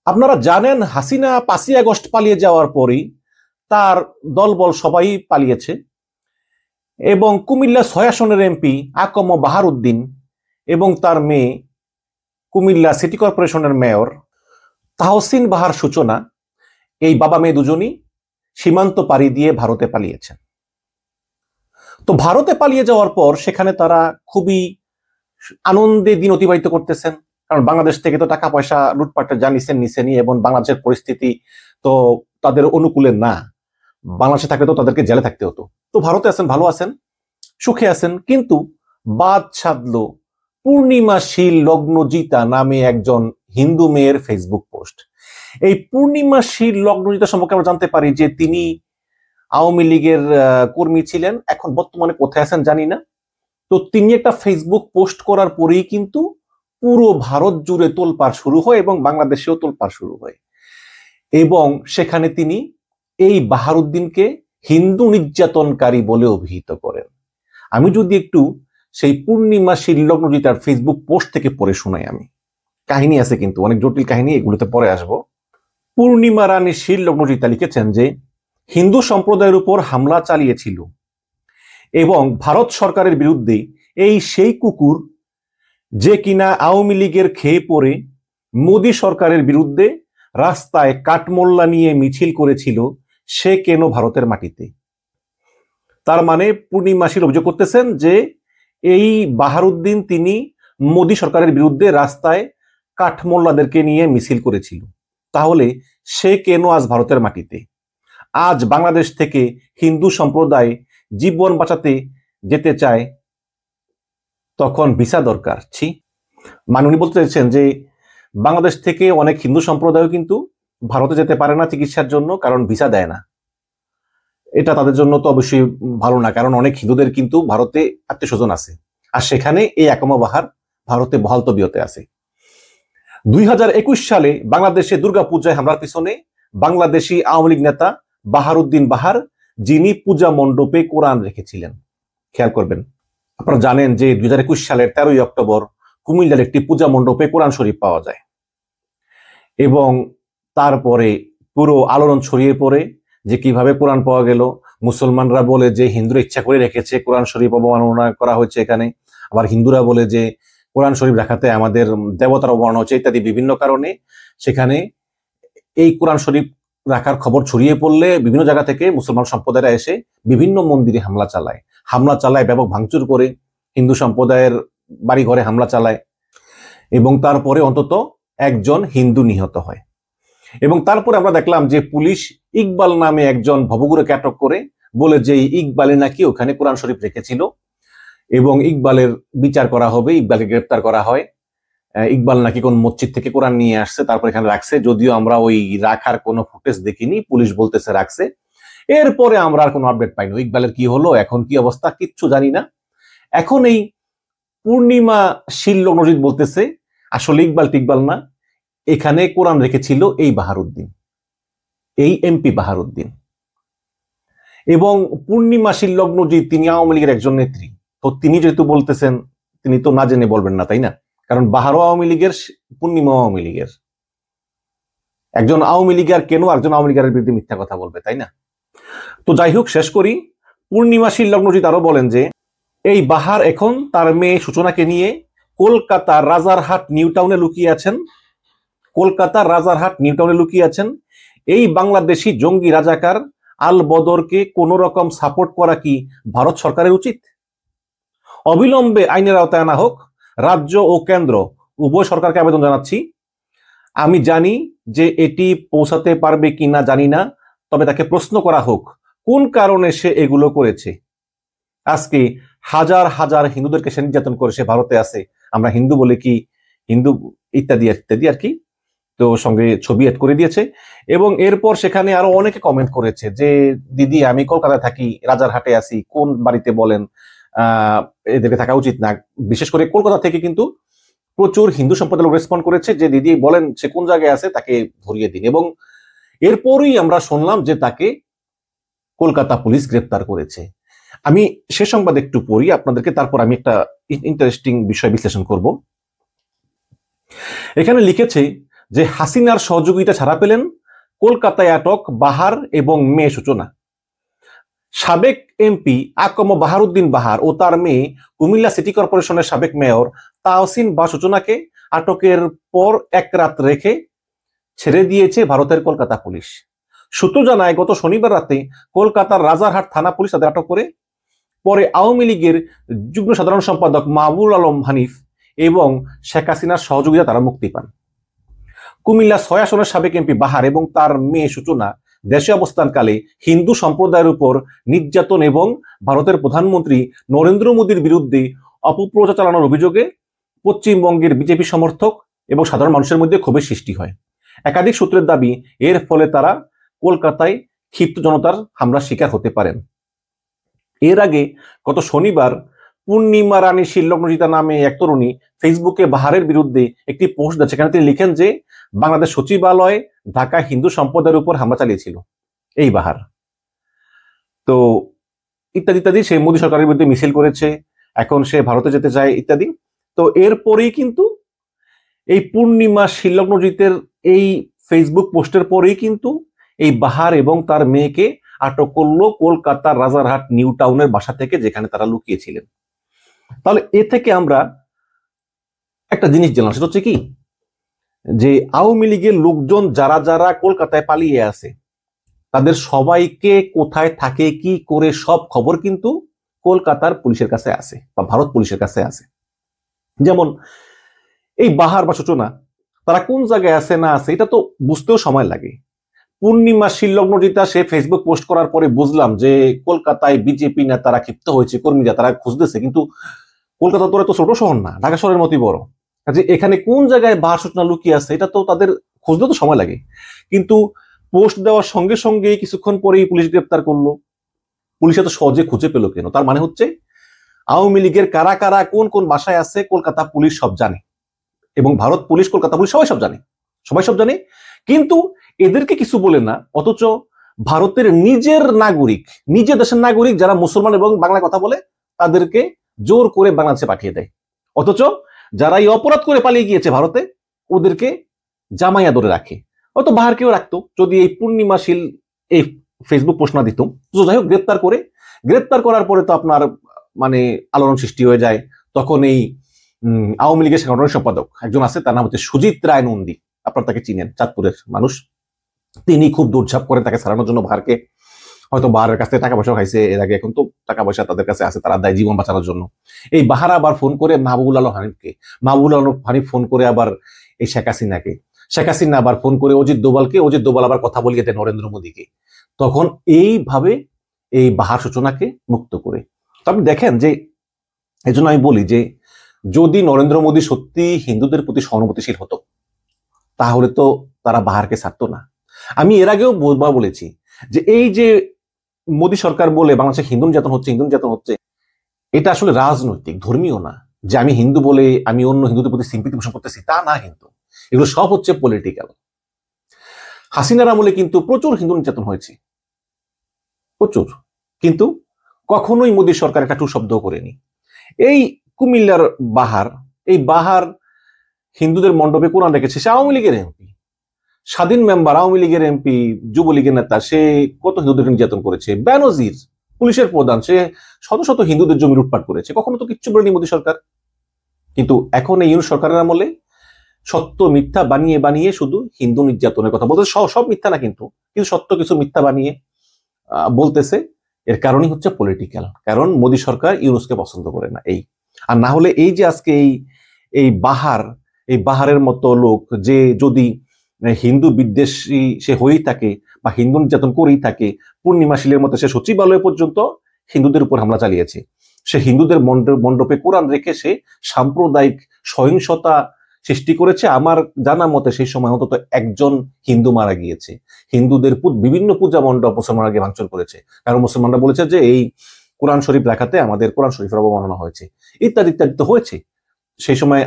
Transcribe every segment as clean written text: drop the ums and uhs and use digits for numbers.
আপনারা জানেন হাসিনা 5ই আগস্ট পালিয়ে যাওয়ার পরই তার দলবল সবাই পালিয়েছে এবং কুমিল্লা 6 আসনের এমপি আকম বাহারউদ্দিন এবং তার মেয়ে কুমিল্লা সিটি কর্পোরেশনের মেয়র তাহসিন বাহার সূচনা, এই বাবা মেয়ে দুজনই সীমান্ত পাড়ি দিয়ে ভারতে পালিয়েছেন। তো ভারতে পালিয়ে যাওয়ার পর সেখানে তারা খুবই আনন্দে দিন অতিবাহিত করতেছেন, কারণ বাংলাদেশ থেকে তো টাকা পয়সা লুটপাটে জানিয়েছেন নিছেনি এবং বাংলাদেশের পরিস্থিতি তো তাদের অনুকূলে না। বাংলাদেশে থাকলে তো তাদেরকে জেলে থাকতে হতো। তো ভারতে আছেন, ভালো আছেন, সুখে আছেন। কিন্তু বাদ সাধলো পূর্ণিমাশীল লগ্নজিতা নামে একজন হিন্দু মেয়ের ফেসবুক পোস্ট। এই পূর্ণিমাশীল লগ্নজিতা সম্পর্কে আমরা জানতে পারি যে তিনি আওয়ামী লীগের কর্মী ছিলেন, এখন বর্তমানে কোথায় আছেন জানি না। তো তিনি একটা ফেসবুক পোস্ট করার পরেই কিন্তু পুরো ভারত জুড়ে তোলপাড় শুরু হয় এবং বাংলাদেশেও তোলপাড় শুরু হয় এবং সেখানে তিনি এই বাহারউদ্দিনকে হিন্দু নির্যাতনকারী বলে অভিহিত করেন। আমি যদি একটু সেই পূর্ণিমাশীল লগ্নজিতার ফেসবুক পোস্ট থেকে পড়ে শোনাই, আমি কাহিনী আছে কিন্তু অনেক জটিল কাহিনী, এগুলোতে পরে আসবো। পূর্ণিমা রানী শীল লগ্নজিতা লিখেছেন যে হিন্দু সম্প্রদায়ের উপর হামলা চালিয়েছিল এবং ভারত সরকারের বিরুদ্ধে এই সেই কুকুর যে কিনা আওয়ামী লীগের খেয়ে পড়ে মোদী সরকারের বিরুদ্ধে রাস্তায় কাঠমোল্লা নিয়ে মিছিল করেছিল, সে কেন ভারতের মাটিতে। তার মানে পূর্ণিমাশীল অভিযোগ করতেছেন যে এই বাহারউদ্দিন তিনি মোদী সরকারের বিরুদ্ধে রাস্তায় কাঠমোল্লাদেরকে নিয়ে মিছিল করেছিল, তাহলে সে কেন আজ ভারতের মাটিতে। আজ বাংলাদেশ থেকে হিন্দু সম্প্রদায় জীবন বাঁচাতে যেতে চায়, তখন ভিসা দরকার। মানে উনি বলতে চাইছেন যে বাংলাদেশ থেকে অনেক হিন্দু সম্প্রদায়ও কিন্তু ভারতে যেতে পারে না চিকিৎসার জন্য, কারণ ভিসা দেয় না। এটা তাদের জন্য তো অবশ্যই ভালো না, কারণ অনেক হিন্দুদের কিন্তু ভারতে আত্মীয় স্বজন আছে, আর সেখানে এই আকম বাহার ভারতে বহাল তবিয়তে আছে। 2021 সালে বাংলাদেশে দুর্গাপূজায় হামলার পিছনে বাংলাদেশি আওয়ামী লীগ নেতা বাহারউদ্দিন বাহার, যিনি পূজা মণ্ডপে কোরআন রেখেছিলেন। খেয়াল করবেন, আপনারা জানেন যে 2021 সালের 13ই অক্টোবর কুমিল্লার একটি পূজা মণ্ডপে কোরআন শরীফ পাওয়া যায় এবং তারপরে পুরো আলোড়ন ছড়িয়ে পড়ে যে কিভাবে কোরআন পাওয়া গেল। মুসলমানরা বলে যে হিন্দুরা ইচ্ছা করে রেখেছে, কোরআন শরীফ অবমাননা করা হয়েছে এখানে। আবার হিন্দুরা বলে যে কোরআন শরীফ রাখাতে আমাদের দেবতার অবমাননা হচ্ছে, ইত্যাদি বিভিন্ন কারণে সেখানে এই কোরআন শরীফ রাখার খবর ছড়িয়ে পড়লে বিভিন্ন জায়গা থেকে মুসলমান সম্প্রদায়রা এসে বিভিন্ন মন্দিরে হামলা চালায়, ব্যাপক ভাঙচুর করে হিন্দু সম্প্রদায়ের বাড়ি ঘরে হামলা চালায় এবং তারপরে অন্তত একজন হিন্দু নিহত হয়। এবং তারপরে আমরা দেখলাম যে পুলিশ ইকবাল নামে একজন ভবঘুরেকে আটক করে বলে যে ইকবালে নাকি ওখানে কোরআন শরীফ রেখেছিল এবং ইকবালের বিচার করা হবে, ইকবালকে গ্রেপ্তার করা হয়। ইকবাল নাকি কোন মসজিদ থেকে কোরআন নিয়ে আসছে, তারপর এখানে রাখছে, যদিও আমরা ওই রাখার কোনো ফুটেজ দেখিনি, পুলিশ বলতেছে রাখছে। এরপরে আমরা আর কোনো আপডেট পাইনি, ইকবালের কি হলো, এখন কি অবস্থা, কিচ্ছু জানি না। এখন এই পূর্ণিমাশীল লগ্নজিৎ বলতেছে আসলে ইকবাল টিকবাল না, এখানে কোরআন রেখেছিল এই বাহারউদ্দিন, এই এমপি বাহারউদ্দিন। এবং পূর্ণিমাশীল লগ্নজিৎ তিনি আওয়ামী লীগের একজন নেত্রী, তো তিনি যেহেতু বলতেছেন তিনি তো না জেনে বলবেন না, তাই না? কারণ বাহারও আওয়ামী লীগের, পূর্ণিমা আওয়ামী লীগের। একজন আওয়ামী লীগের কেন একজন আওয়ামী লীগের বিরুদ্ধে মিথ্যা কথা বলবে, তাই না? তো যাই হোক, শেষ করি। পূর্ণিমাশীল লগ্নজিৎ আরো বলেন যে এই বাহার এখন তার মেয়ে সূচনাকে নিয়ে কলকাতার রাজারহাট নিউ টাউনে লুকিয়ে আছেন। কলকাতার রাজারহাট নিউ টাউনে লুকিয়ে আছেন। এই বাংলাদেশি জঙ্গি রাজাকার আল বদরকে কোন রকম সাপোর্ট করা কি ভারত সরকারের উচিত? অবিলম্বে আইনের আওতায় আনা হোক। রাজ্য ও কেন্দ্র উভয় সরকারকে আবেদন জানাচ্ছি। আমি জানি যে এটি পৌঁছাতে পারবে কিনা জানি না, তবে তাকে প্রশ্ন করা হোক কোন কারণে সে এগুলো করেছে। আজকে হাজার হাজার হিন্দুদেরকে সে নির্যাতন করে সে ভারতে আছে, আমরা হিন্দু বলে কি হিন্দু ইত্যাদি ইত্যাদি আর কি। তো সঙ্গে ছবি অ্যাড করে দিয়েছে এবং এরপর সেখানে আরো অনেকে কমেন্ট করেছে যে দিদি আমি কলকাতায় থাকি, রাজারহাটে আছি, কোন বাড়িতে বলেন, এদেরকে থাকা উচিত না। বিশেষ করে কলকাতা থেকে কিন্তু প্রচুর হিন্দু সম্প্রদায় রেসপন্ড করেছে যে দিদি বলেন সে কোন জায়গায় আছে, তাকে ধরিয়ে দিন। এবং এরপরই আমরা শুনলাম যে তাকে কলকাতা পুলিশ গ্রেপ্তার করেছে। আমি সে সংবাদ একটু পড়ি আপনাদেরকে, তারপর আমি একটা ইন্টারেস্টিং বিষয় বিশ্লেষণ করব। এখানে লিখেছে যে হাসিনার সহযোগিতা ছাড়া পেলেন কলকাতায় আটক বাহার এবং মেয়ে সূচনা। সাবেক এমপি আকম বাহারউদ্দিন বাহার ও তার মেয়ে কুমিল্লা সিটি কর্পোরেশনের সাবেক মেয়র তাহসিন বা সূচনাকে আটকের পর এক রাত রেখে ছেড়ে দিয়েছে ভারতের কলকাতা পুলিশ। সূত্র জানায় গত শনিবার রাতে কলকাতার রাজারহাট থানা পুলিশ তাদের আটক করে। পরে আওয়ামী লীগের যুগ্ম সাধারণ সম্পাদক মাহবুবুল আলম হানিফ এবং শেখ হাসিনার সহযোগিতা তারা মুক্তি পান। কুমিল্লা ৬ আসনের সাবেক এমপি বাহার এবং তার মেয়ে সূচনা দেশে অবস্থানকালে হিন্দু সম্প্রদায়ের উপর নির্যাতন এবং ভারতের প্রধানমন্ত্রী নরেন্দ্র মোদীর বিরুদ্ধে অপপ্রচার চালানোর অভিযোগে পশ্চিমবঙ্গের বিজেপি সমর্থক এবং সাধারণ মানুষের মধ্যে ক্ষোভের সৃষ্টি হয়। একাধিক সূত্রের দাবি এর ফলে তারা কলকাতায় ক্ষিপ্ত জনতার হামলার শিকার হতে পারেন। এর আগে গত শনিবার পূর্ণিমা রানী শিল্লগ্নজিতা নামে এক তরুণী ফেসবুকে বাহারের বিরুদ্ধে একটি পোস্ট দেন। সেখানে তিনি লিখেন যে বাংলাদেশ সচিবালয় ঢাকা হিন্দু সম্প্রদায়ের উপর হামলা চালিয়েছিল এই বাহার। তো ইত্যাদি ইত্যাদি, সে মোদী সরকারের বিরুদ্ধে মিছিল করেছে, এখন সে ভারতে যেতে চায় ইত্যাদি। তো এরপরেই কিন্তু এই পূর্ণিমা শিল্লগ্নজিতের এই ফেসবুক পোস্টের পরেই কিন্তু এই বাহার এবং তার মেয়েকে আটক করলো কলকাতার রাজারহাট নিউ টাউনের বাসা থেকে, যেখানে তারা লুকিয়েছিলেন। তাহলে এ থেকে আমরা একটা জিনিস জানলাম, সেটা হচ্ছে কি যে আওয়ামী লীগের লোকজন যারা যারা কলকাতায় পালিয়ে আছে তাদের সবাইকে কোথায় থাকে কি করে সব খবর কিন্তু কলকাতার পুলিশের কাছে আছে বা ভারত পুলিশের কাছে আছে। যেমন এই বাহার বা সূচনা তারা কোন জায়গায় আছে না আছে এটা তো বুঝতেও সময় লাগে। পূর্ণিমা শিল্লগ্নজিতা সে ফেসবুক পোস্ট করার পরে বুঝলাম যে কলকাতায় বিজেপি নেতারা ক্ষিপ্ত হয়েছে, কর্মীরা তারা খুঁজতেছে, কিন্তু কলকাতা তো এত ছোট শহর না, ঢাকা শহরের মতোই বড়। কাজে এখানে কোন জায়গায় বাহার সূচনা লুকিয়ে আছে এটা তো তাদের খুঁজতে তো সময় লাগে। কিন্তু পোস্ট দেওয়ার সঙ্গে সঙ্গে কিছুক্ষণ পরেই পুলিশ গ্রেপ্তার করলো। পুলিশ এত সহজে খুঁজে পেল কেন? তার মানে হচ্ছে আওয়ামী লীগের কারা কারা কোন কোন বাসায় আছে কলকাতা পুলিশ সব জানে, এবং ভারত পুলিশ কলকাতা পুলিশ সবাই সব জানে, সবাই সব জানে। কিন্তু এদেরকে কিছু বলে না, অথচ ভারতের নিজের নাগরিক, নিজের দেশের নাগরিক যারা মুসলমান এবং বাংলা কথা বলে তাদেরকে জোর করে বাংলাদেশে পাঠিয়ে দেয়। অথচ যারা এই অপরাধ করে পালিয়ে গিয়েছে ভারতে ওদেরকে জামাইয়া ধরে রাখে। হয়তো বাহারকেও রাখতো যদি এই পূর্ণিমাশীল এই ফেসবুক পোস্ট না দিত। তো যাই হোক, গ্রেপ্তার করার পরে তো আপনার মানে আলোড়ন সৃষ্টি হয়ে যায়। তখন এই আওয়ামী লীগের সাধারণ সম্পাদক একজন আছে, তার নাম হচ্ছে সুজিত রায় নন্দী, আপনারা তাকে চিনেন, চাঁদপুরের মানুষ। তিনি খুব দৌড়ঝাঁপ করেন তাকে ছাড়ানোর জন্য বাহারকে। হয়তো বাহারের কাছে টাকা পয়সা খাইছে এর আগে, এখন তো টাকা পয়সা তাদের কাছে আছে, তারা দেয় জীবন বাঁচানোর জন্য। এই বাহার আবার ফোন করে মাহবুবুল আলম হানিফকে, মাহবুবুল আলম হানিফ ফোন করে আবার এই শেখ হাসিনাকে, শেখ হাসিনা আবার ফোন করে অজিত দোভালকে, অজিত দোভাল আবার কথা বলিয়ে দেয় নরেন্দ্র মোদীকে। তখন এইভাবে এই বাহার সূচনাকে মুক্ত করে। তো আপনি দেখেন যে এই জন্য আমি বলি যে যদি নরেন্দ্র মোদী সত্যি হিন্দুদের প্রতি সহানুভূতিশীল হতো তাহলে তো তারা বাহারকে ছাড়তো না। আমি এর আগেও বহুবার বলেছি যে এই যে মোদী সরকার বলে বাংলাদেশে হিন্দু নির্যাতন হচ্ছে, এটা আসলে রাজনৈতিক, ধর্মীয় না। যে আমি হিন্দু বলে আমি অন্য হিন্দুদের প্রতি সিম্পিতি পোষণ করতেছি তা না, কিন্তু এগুলো সব হচ্ছে পলিটিক্যাল। হাসিনার আমলে কিন্তু প্রচুর হিন্দু নির্যাতন হয়েছে, প্রচুর, কিন্তু কখনোই মোদী সরকার একটা টু শব্দ করেনি। এই কুমিল্লার বাহার, এই বাহার হিন্দুদের মণ্ডপে কোরআন রেখেছে, সে আওয়ামী লীগের এমপি, স্বাধীন মেম্বার, আওয়ামী লীগের এমপি, যুবলীগের নেতা, সে কত হিন্দুদের নির্যাতন করেছে। বেনজির পুলিশের প্রধান, সে শত শত হিন্দুদের জমি লুটপাট করেছে, কখনো তো কিচ্ছু বলেনি মোদী সরকার। কিন্তু এখন এই ইউনূস সরকারের আমলে সত্য মিথ্যা বানিয়ে বানিয়ে শুধু হিন্দু নির্যাতনের কথা বলতে, সব মিথ্যা না কিন্তু সত্য কিছু মিথ্যা বানিয়ে বলতেছে। এর কারণই হচ্ছে পলিটিক্যাল, কারণ মোদী সরকার ইউনূসকে পছন্দ করে না। এই আর না হলে এই যে আজকে এই বাহারের মতো লোক যে যদি হিন্দু বিদ্বেষী সে হয়েই থাকে বা হিন্দু নির্যাতন করেই থাকে, পূর্ণিমাশীলের মতো সে সচিবালয় পর্যন্ত হিন্দুদের উপর হামলা চালিয়েছে, সে হিন্দুদের মণ্ডপে কোরআন রেখে সে সাম্প্রদায়িক সহিংসতা সৃষ্টি করেছে। আমার জানা মতে সেই সময় অন্তত একজন হিন্দু মারা গিয়েছে। হিন্দুদের বিভিন্ন পূজা মণ্ডপ মুসলমানরা গিয়ে ভাঙচুর করেছে, কারণ মুসলমানরা বলেছে যে এই কোরআন শরীফ রাখাতে আমাদের কোরআন শরীফের অবমাননা হয়েছে, ইত্যাদি ইত্যাদি তো হয়েছে। সেই সময়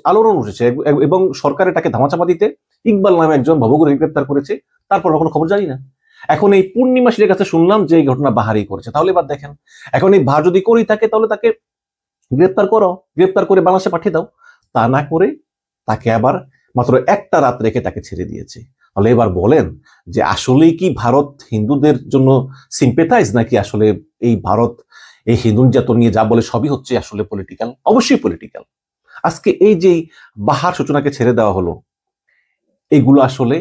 আলোড়ন উঠেছে এবং সরকার এটাকে ধামাচাপা দিতে ইকবাল নামে একজন ভবঘুরে গ্রেপ্তার করেছে। তারপর কোনো খবর জানি না। এখন এই পূর্ণিমাশীলের কাছে শুনলাম যে এই ঘটনা বাহারই করেছে। তাহলে এবার দেখেন, এখন এই বাহার যদি করেই থাকে তাহলে তাকে গ্রেপ্তার করে বাংলাদেশে পাঠিয়ে দাও। তা না করে তাকে আবার মাত্র একটা রাত রেখে তাকে ছেড়ে দিয়েছে। তাহলে এবার বলেন যে আসলেই কি ভারত হিন্দুদের জন্য সিম্পেথাইজ, নাকি আসলে এই ভারত এই হিন্দু নির্যাতন নিয়ে যা বলে সবই হচ্ছে আসলে পলিটিক্যাল? অবশ্যই পলিটিক্যাল। আজকে এই যে বাহার সূচনাকে ছেড়ে দেওয়া হলো, এগুলো আসলে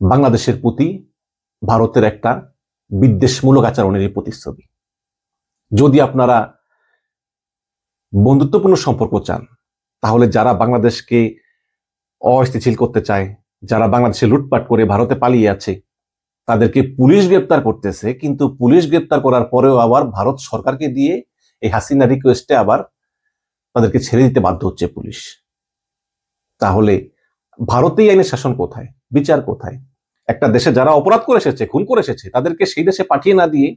বাংলাদেশের প্রতি ভারতের একটা বিদ্বেষমূলক আচরণেরই প্রতিচ্ছবি। যদি আপনারা বন্ধুত্বপূর্ণ সম্পর্ক চান, তাহলে যারা বাংলাদেশকে অস্থিতিশীল করতে চায়, যারা বাংলাদেশে লুটপাট করে ভারতে পালিয়ে আছে, তাদেরকে পুলিশ গ্রেপ্তার করতেছে, কিন্তু পুলিশ গ্রেপ্তার করার পরেও আবার ভারত সরকারকে দিয়ে এই হাসিনা রিকোয়েস্টে আবার তাদেরকে ছেড়ে দিতে বাধ্য হচ্ছে পুলিশ। তাহলে ভারতেই আইনের শাসন কোথায়, বিচার কোথায়? একটা দেশে যারা অপরাধ করে এসেছে, খুন করে এসেছে, তাদেরকে সেই দেশে পাঠিয়ে না দিয়ে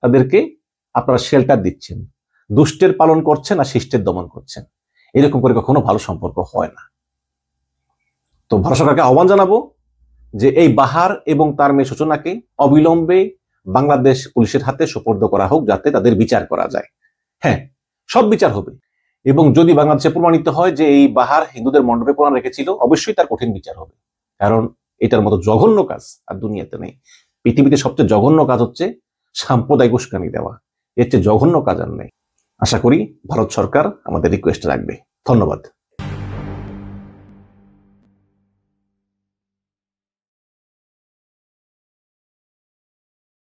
তাদেরকে আপনারা শেল্টার দিচ্ছেন, দুষ্টের পালন করছেন আর শিষ্টের দমন করছেন। এরকম করে কখনো ভালো সম্পর্ক হয় না। তো ভারত সরকারকে আহ্বান জানাবো যে এই বাহার এবং তার মেয়ে সূচনাকে অবিলম্বে বাংলাদেশ পুলিশের হাতে সোপর্দ করা হোক, যাতে তাদের বিচার করা যায়। হ্যাঁ, সব বিচার হবে, এবং যদি বাংলাদেশে প্রমাণিত হয় যে এই বাহার হিন্দুদের মণ্ডপে প্রমাণ রেখেছিল, অবশ্যই তার কঠিন বিচার হবে। কারণ এটার মতো জঘন্য কাজ আর দুনিয়াতে নেই। পৃথিবীতে সবচেয়ে জঘন্য কাজ হচ্ছে সাম্প্রদায়িক উস্কানি দেওয়া। এর চেয়ে জঘন্য কাজ আর নেই। আশা করি ভারত সরকার আমাদের রিকোয়েস্ট রাখবে। ধন্যবাদ।